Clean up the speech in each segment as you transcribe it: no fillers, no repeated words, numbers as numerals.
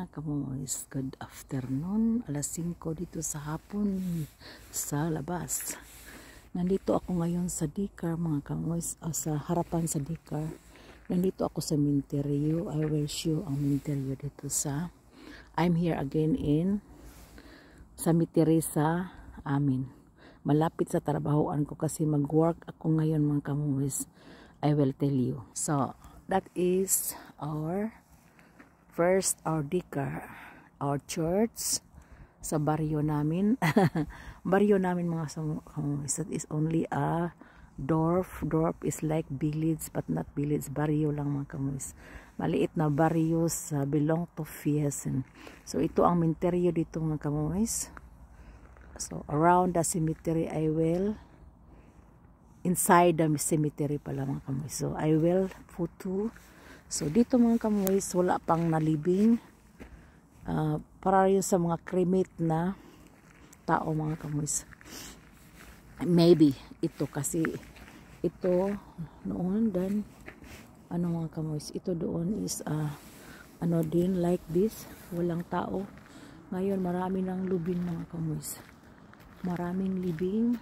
mga kamoys, good afternoon, alas 5 dito sa hapon sa labas. Nandito ako ngayon sa Dicar mga kamoys, sa harapan sa Dicar. Nandito ako sa Minterio. I will show ang Minterio dito sa I'm here again in sa Teresa amin. Malapit sa trabahoan ko kasi mag-work ako ngayon mga kamoys. I will tell you. So that is our Dicar, our church sa baryo namin. Baryo namin mga kamoys. That is only a dorf. Dorf is like village but not village. Baryo lang mga kamoys. Maliit na baryo sa belong to Fiesen. So ito ang Minterio dito mga kamoys. So around the cemetery I will inside the cemetery pala mga kamoys. So I will photo. So dito mga kamoys wala pang nalibing. Para yun sa mga cremate na tao mga kamoys. Maybe ito kasi ito noon then ano mga kamoys, ito doon is ano din like this, walang tao. Ngayon marami ng lubing mga kamoys. Maraming libing.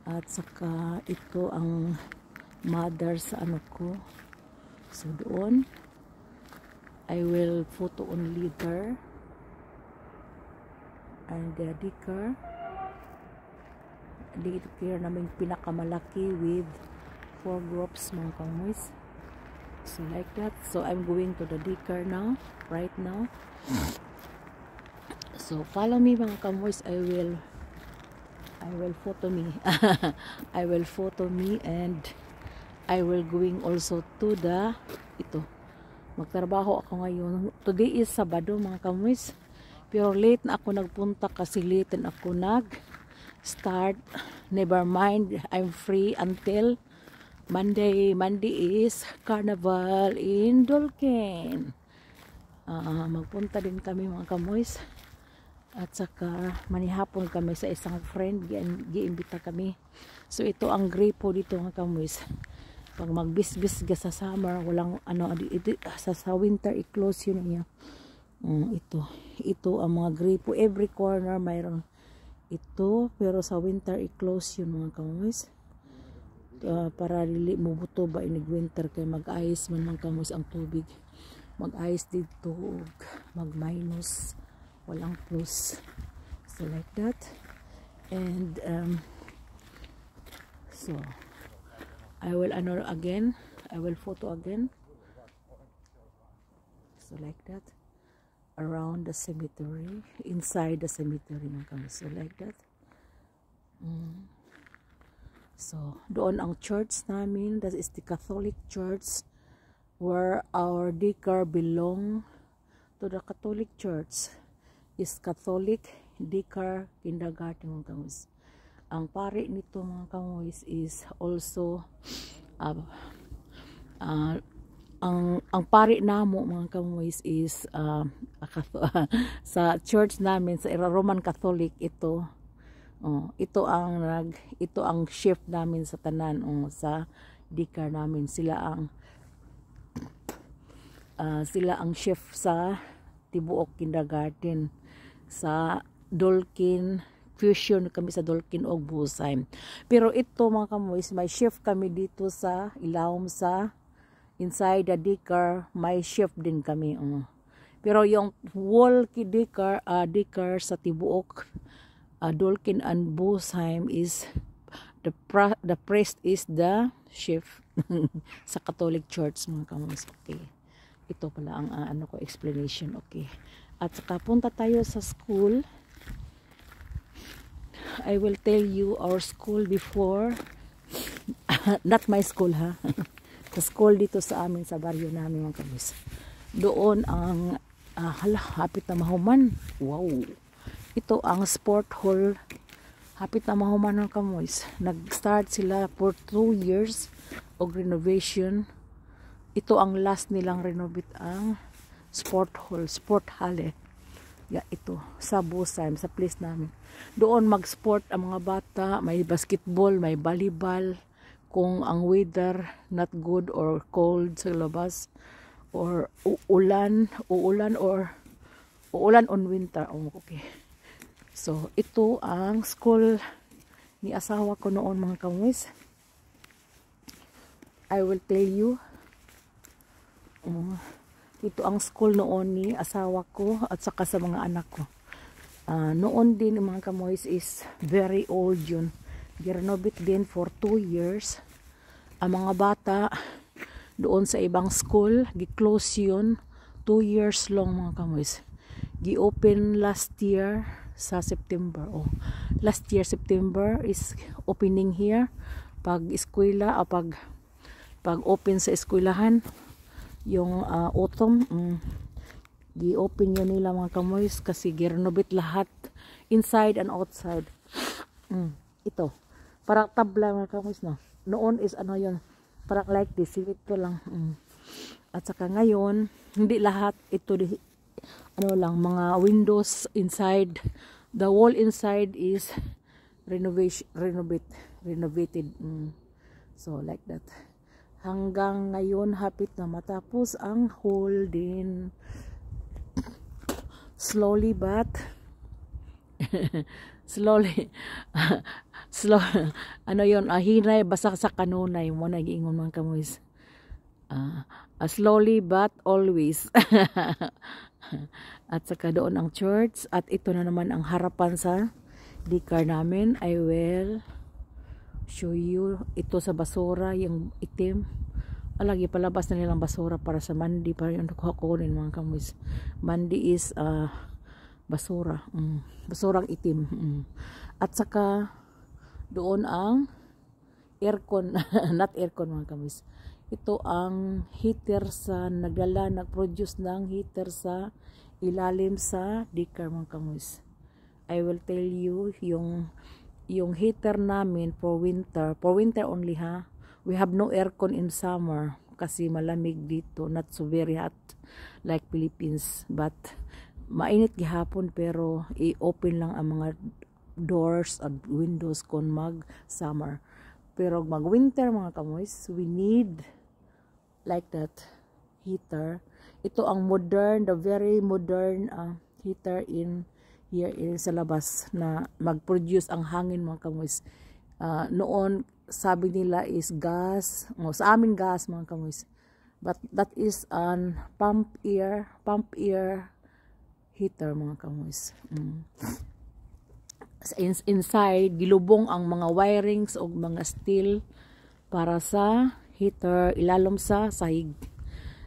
At saka ito ang mother sa ano ko. So doon I will photo only there. And the Dicar. Dito kaya namin pinakamalaki with 4 groups mga kamoys. So like that. So I'm going to the Dicar now. Right now. So follow me mga kamoys. I will photo me. I will photo me and I will going also to the ito. Magtrabaho ako ngayon. Today is Sabado mga kamoys. Pero late na ako nagpunta kasi late na ako nag-start. Never mind. I'm free until Monday. Monday is Carnival in Dolken. Magpunta din kami mga kamoys. At saka manihapon kami sa isang friend. Giimbita kami. So ito ang gripo dito mga kamoys. Pag magbisbis ka sa summer, walang ano, sa winter i-close yun niya. Ito ang mga gripo. Every corner mayroon ito, pero sa winter i-close yun mga kamoys. Para dili mo buto ba inig winter kay mag-ice man mga kamoys ang tubig. Mag-ice dito, mag-minus, walang plus. So like that. And so I will again. I will photo again. So like that. Around the cemetery. Inside the cemetery. So like that. So doon ang church namin. That is the Catholic Church. Where our Dicar belong to the Catholic Church. Is Catholic Dicar Kindergarten mga kamoys. Ang pari nito mga kamoys is also ang pari namo mga kamoys is sa church namin sa Roman Catholic ito. Ito ang chef namin sa tanan sa Dicar namin. Sila ang chef sa Tibuok Kindergarten sa Dolken Fusion kami sa Dolken og Busay. Pero ito mga kamoys, may chef kami dito sa Ilawom sa inside the Dicar, may chef din kami. Pero yung wall ki Dicar sa Tibuok, Dolken and Busheim is the priest is the chef sa Catholic Church mga kamoys. Okay. Ito pala ang ano ko explanation. Okay. At saka punta tayo sa school. I will tell you our school before. Not my school ha. Sa school dito sa amin sa baryo namin mga kamoys. Doon ang hapit na mahuman. Wow. Ito ang sport hall. Hapit na mahuman ng kamoys. Nag-start sila for 2 years og renovation. Ito ang last nilang renovate ang sport hall, sport hall. Ito sa Busay, sa place namin. Doon mag-sport ang mga bata, may basketball, may volleyball. Kung ang weather not good or cold sa labas, or uulan on winter. Oh, okay. So ito ang school ni asawa ko noon mga kamuis. I will tell you. Ito ang school noon ni asawa ko at saka sa mga anak ko. Noon din mga kamuis is very old yun. Girenovate din for 2 years. Ang mga bata doon sa ibang school, gi-close yun. 2 years long mga kamuis. Gi-open last year sa September. Last year September is opening here. Pag eskwela o pag open sa eskwelahan yung autumn, gi-open yun nila mga kamoys kasi gi-renovate lahat inside and outside. Ito parang tabla mga kamoys, no? Noon is ano yun, parang like this, ito lang. At saka ngayon hindi lahat ito ano lang, mga windows inside, the wall inside is renovated. So like that. Hanggang ngayon hapit na matapos ang whole din. Slowly but slowly ano yon, hinay basa sa kanunay mo na giingon mga kamoys. Slowly but always. At saka doon ang church at ito na naman ang harapan sa daycare namin. I will show you ito sa basura, yung itim. Alagi palabas na nilang basura para sa Monday para yung kukunin mga kamoys. Monday is basura, basurang itim. At saka doon ang aircon, not aircon mga kamoys. Ito ang heater sa nag-produce ng heater sa ilalim sa daycare mga kamoys. I will tell you yung heater namin for winter only ha. We have no aircon in summer kasi malamig dito, not so very hot like Philippines, but mainit gihapon pero i-open lang ang mga doors at windows kung mag summer. Pero mag winter mga kamoys, we need like that heater. Ito ang modern, the very modern heater in here sa labas na mag-produce ang hangin mga kamoys. Noon sabi nila is gas, sa amin gas mga kamoys, but that is an pump air heater mga kamoys. Inside gilubong ang mga wirings o mga steel para sa heater ilalom sa sahig.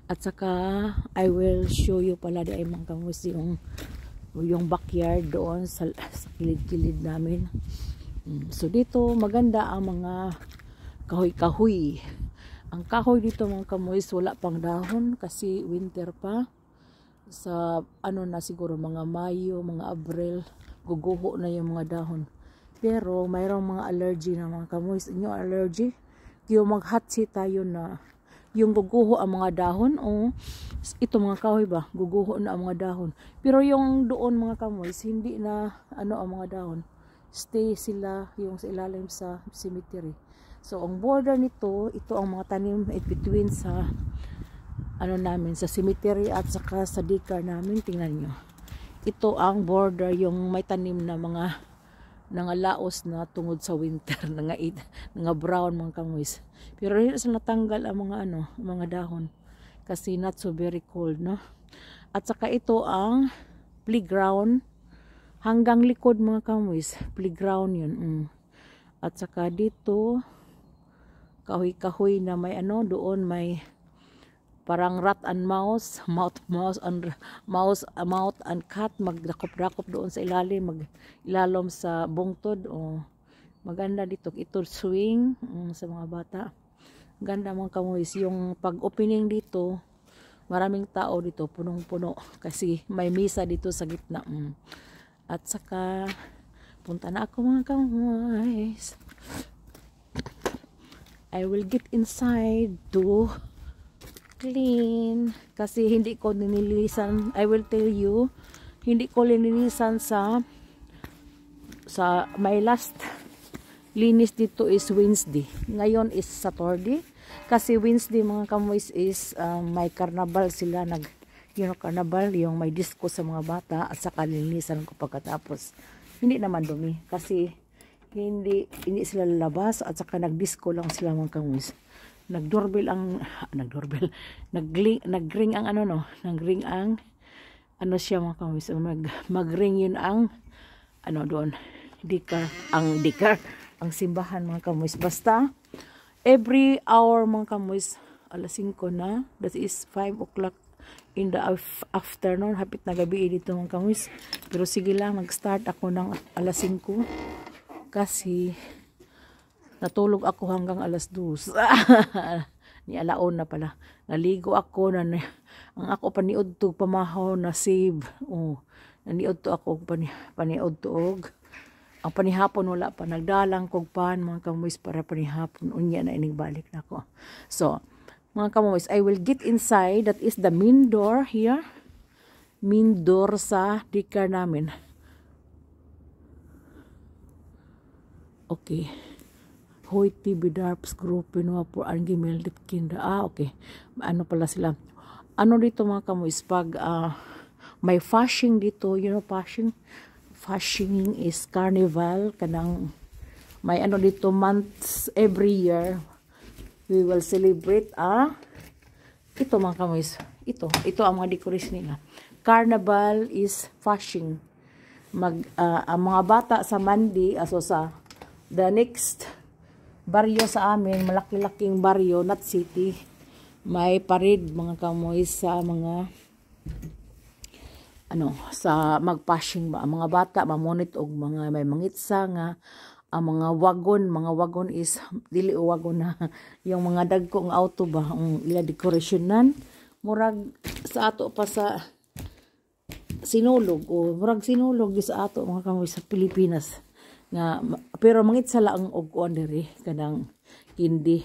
At saka I will show you pala di ay mga kamoys yung backyard doon sa kilid-kilid namin. So dito maganda ang mga kahoy-kahoy. Ang kahoy dito mga kamoys wala pang dahon kasi winter pa. Sa ano na siguro mga Mayo, mga Abril, guguho na yung mga dahon. Pero mayroong mga allergy na mga kamoys. Inyo allergy? Yung mag-hotsi tayo na yung guguho ang mga dahon o ito mga kahoy ba? Guguho na ang mga dahon. Pero yung doon mga kamoys hindi na ano ang mga dahon. Stay sila yung sa ilalim sa cemetery. So ang border nito, ito ang mga tanim between sa ano namin sa cemetery at saka sa daycare namin. Tingnan nyo. Ito ang border yung may tanim na mga laos na tungod sa winter, nga brown mga kamoys. Pero hindi sa natanggal ang mga mga dahon kasi not so very cold, no? At saka ito ang playground. Hanggang likod mga kamoys, playground yun. At saka dito, kahoy-kahoy na may doon may parang rat and mouse, mouse and cat, magdakop-dakop doon sa ilalim, ilalom sa bungtod. Maganda dito, ito swing sa mga bata. Ganda mga kamoys, yung pag-opening dito, maraming tao dito, punong-puno, kasi may misa dito sa gitna. At saka, punta na ako mga kamoys. I will get inside to clean. Kasi hindi ko nililisan. I will tell you, hindi ko linilisan sa my last linis dito is Wednesday. Ngayon is Saturday. Kasi Wednesday mga kamoys is may carnival sila, carnival, yung may disco sa mga bata at saka linisan ko pagkatapos. Hindi naman dumi kasi hindi sila lalabas at saka nagdisco lang sila mga kamoys. Nagring ang nagring ang siya mga kamoys. Magring yun ang doon, ang simbahan mga kamoys. Basta every hour mga kamoys, alas 5 na, that is 5 o'clock in the afternoon, hapit na gabi dito mga kamoys. Pero sige lang, mag-start ako ng alas 5 kasi natulog ako hanggang alas 2. Ni alaon na pala. Naligo ako ang ako paniod to pamahaw na save. Naniod to ako paniod to og. Ang panihapon wala pa, nagdalang kog pan mga kamoys para panihapon unya na balik na ako. So mga kamoys, I will get inside. That is the main door here, main door sa daycare namin. Okay. Hoy TV Darps Group Pinoa for Angimel Kinda. Okay. Ano pala sila? Ano dito mga kamoys, pag may fashing dito, fashing. Fashing is carnival, kanang may dito months every year. We will celebrate ito mga kamoys. Ito ang mga decoration nila. Carnival is fashing. Ang mga bata sa Monday, sa the next baryo sa amin, malaki-laking baryo, not city, may parade mga kamoy sa mga sa magpashing ba. Ang mga bata mamunit og mga may mangitsa nga ang mga wagon is dili wagon na yung mga dagkong auto ba ang ila decorationan murag sa ato pa sa sinulog murag sinulog sa ato mga kamoy sa Pilipinas nga, pero mangitsa lang og kuan diri kanang kindi.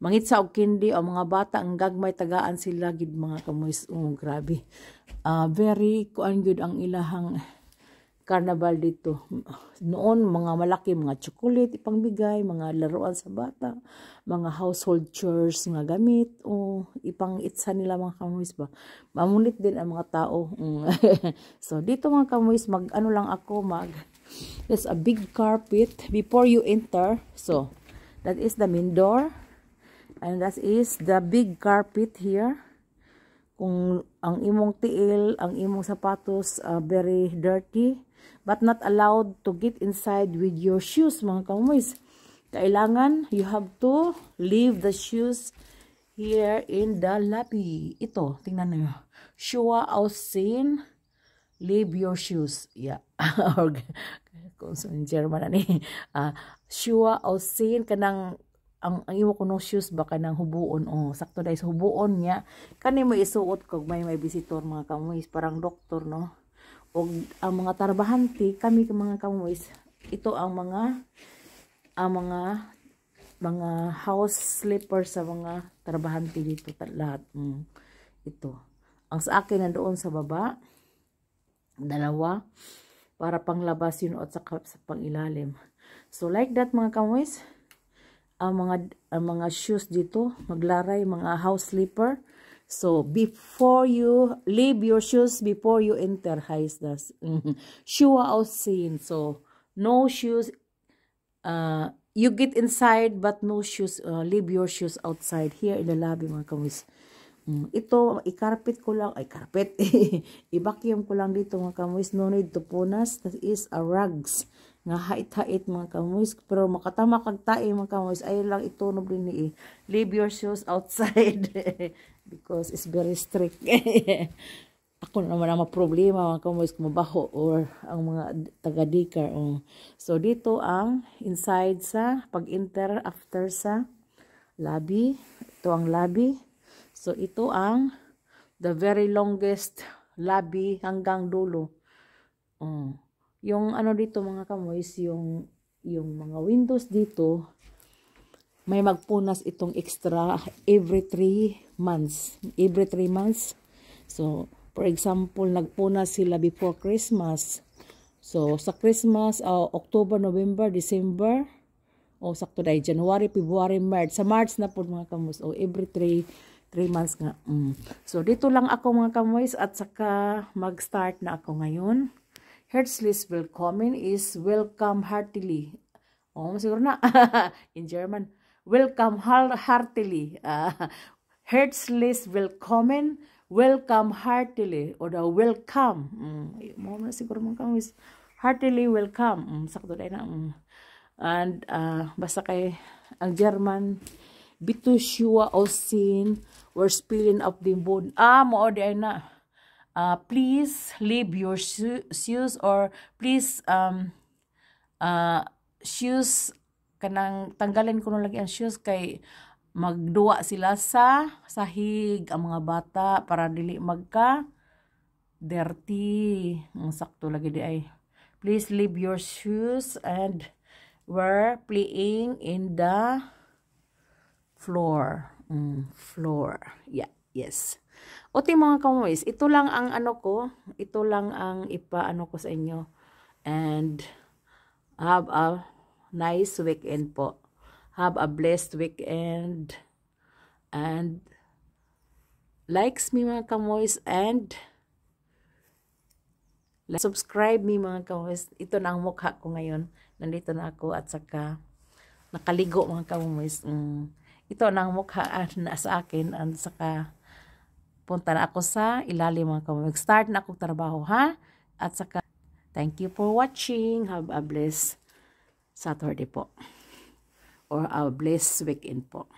Mangitsa og kindi ang mga bata ang gagmay tagaan sila gid mga kamoy. Grabe. Very kuan gyud ang ilahang carnival dito. Noon mga malaki mga chocolate ipangbigay, mga laruan sa bata, mga household chores nga gamit ipang-itsa nila mga kamoys ba. Mamunit din ang mga tao. So dito mga kamoys lang ako there's a big carpet before you enter. So that is the main door and that is the big carpet here. Kung ang imong tiil, ang imong sapatos very dirty, but not allowed to get inside with your shoes mga kamoys. Kailangan you have to leave the shoes here in the lobby. Ito, tingnan niyo. Schuhe ausziehen, leave your shoes. Yeah. Kung sa German Schuhe ausziehen kanang ang imo kuno shoes ba kanang hubuon sakto dai sa hubuon niya kani mo isuot kog may visitor mga kamoys parang doktor no og ang mga trabahante kami mga kamoys ito ang mga house slippers sa mga trabahante dito lahat. Ito ang sa akin nandoon sa baba dalawa para panglabas yun at sa pangilalim. So like that mga kamoys, ang mga shoes dito maglaray mga house slipper. So before you leave your shoes before you enter, heißt das. Schuhe ausziehen. So no shoes, you get inside but no shoes, leave your shoes outside here in the lobby mga kamoys. Ito i-carpet ko lang, i-vacuum ko lang dito mga kamoys. No need to punas. That is a rugs nga hait-hait mga kamoys, pero makatama kag tae mga kamoys ay lang itunob din ni leave your shoes outside because it's very strict. Ako naman ang problema mga kamoys kung mabaho or ang mga taga-daycare. So dito ang inside sa pag-enter after sa lobby. Ito ang lobby. So ito ang the very longest lobby hanggang dulo. Yung dito mga kamoys, yung mga windows dito, may magpunas itong extra every 3 months. Every 3 months. So, for example, nagpunas sila before Christmas. So, sa Christmas, October, November, December, O sakto dahil January, February, March. Sa March na po mga kamoys. O every 3 months nga. So dito lang ako mga kamoys at saka mag-start na ako ngayon. Herzlich willkommen is welcome heartily. O siguro na. In German. Welcome heartily. Herzlich willkommen. Welcome heartily. O the welcome. Mo na siguro mga kamoys. Heartily welcome. Sakto dahil na. And basta kay ang German Bitushua Osin we're spilling up the board. Mo di ay na. Please leave your shoes or please shoes kanang tanggalin ko na lagi ang shoes kay magduwa sila sa sahig ang mga bata para dili magka dirty. Sakto lagi di ay. Please leave your shoes and we're playing in the floor. Floor. Yeah, yes. Ote mga kamoys, ito lang ang ano ko. Ito lang ang ipaano ko sa inyo. And have a nice weekend po. Have a blessed weekend. And likes me mga kamoys and subscribe me mga kamoys. Ito na ang mukha ko ngayon. Nandito na ako at saka nakaligo mga kamoys. Ito na ang mukha na sa akin at saka punta na ako sa ilalim mga kamoys. Start na akong trabaho ha. At saka thank you for watching. Have a blessed Saturday po. Or a blessed weekend po.